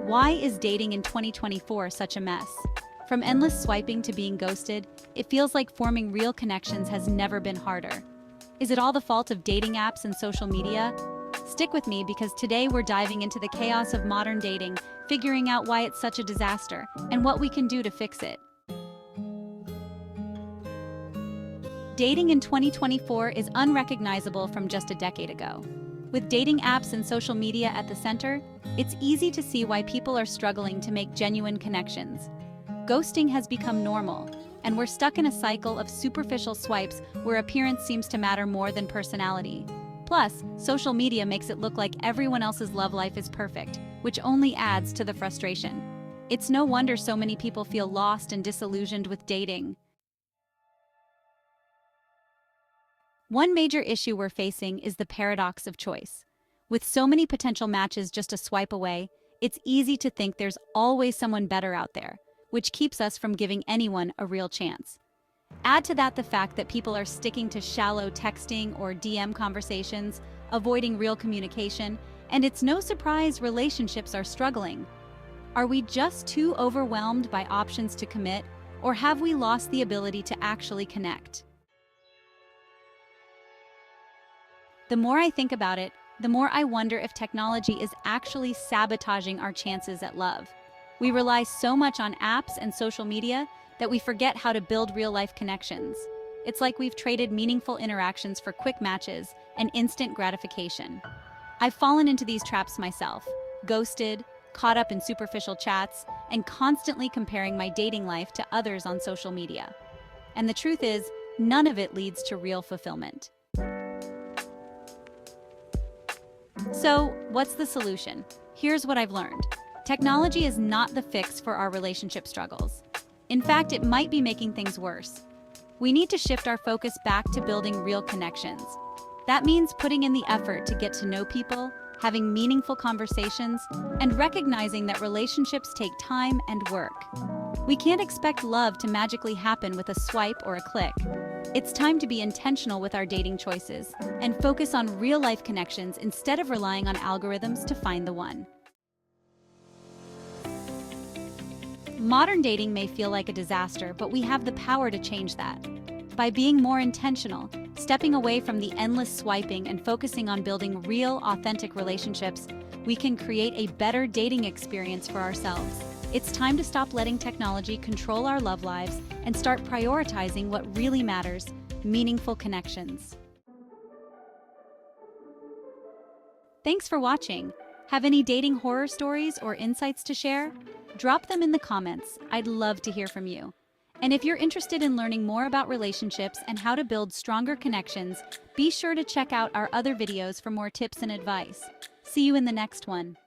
Why is dating in 2024 such a mess? From endless swiping to being ghosted, it feels like forming real connections has never been harder. Is it all the fault of dating apps and social media? Stick with me because today we're diving into the chaos of modern dating, figuring out why it's such a disaster, and what we can do to fix it. Dating in 2024 is unrecognizable from just a decade ago. With dating apps and social media at the center, it's easy to see why people are struggling to make genuine connections. Ghosting has become normal, and we're stuck in a cycle of superficial swipes where appearance seems to matter more than personality. Plus, social media makes it look like everyone else's love life is perfect, which only adds to the frustration. It's no wonder so many people feel lost and disillusioned with dating. One major issue we're facing is the paradox of choice. With so many potential matches just a swipe away, it's easy to think there's always someone better out there, which keeps us from giving anyone a real chance. Add to that the fact that people are sticking to shallow texting or DM conversations, avoiding real communication, and it's no surprise relationships are struggling. Are we just too overwhelmed by options to commit, or have we lost the ability to actually connect? The more I think about it, the more I wonder if technology is actually sabotaging our chances at love. We rely so much on apps and social media that we forget how to build real-life connections. It's like we've traded meaningful interactions for quick matches and instant gratification. I've fallen into these traps myself, ghosted, caught up in superficial chats, and constantly comparing my dating life to others on social media. And the truth is, none of it leads to real fulfillment. So, what's the solution? Here's what I've learned. Technology is not the fix for our relationship struggles. In fact, it might be making things worse. We need to shift our focus back to building real connections. That means putting in the effort to get to know people, having meaningful conversations, and recognizing that relationships take time and work. We can't expect love to magically happen with a swipe or a click. It's time to be intentional with our dating choices and focus on real-life connections instead of relying on algorithms to find the one. Modern dating may feel like a disaster, but we have the power to change that. By being more intentional, stepping away from the endless swiping and focusing on building real, authentic relationships, we can create a better dating experience for ourselves. It's time to stop letting technology control our love lives and start prioritizing what really matters: meaningful connections. Thanks for watching. Have any dating horror stories or insights to share? Drop them in the comments. I'd love to hear from you. And if you're interested in learning more about relationships and how to build stronger connections, be sure to check out our other videos for more tips and advice. See you in the next one.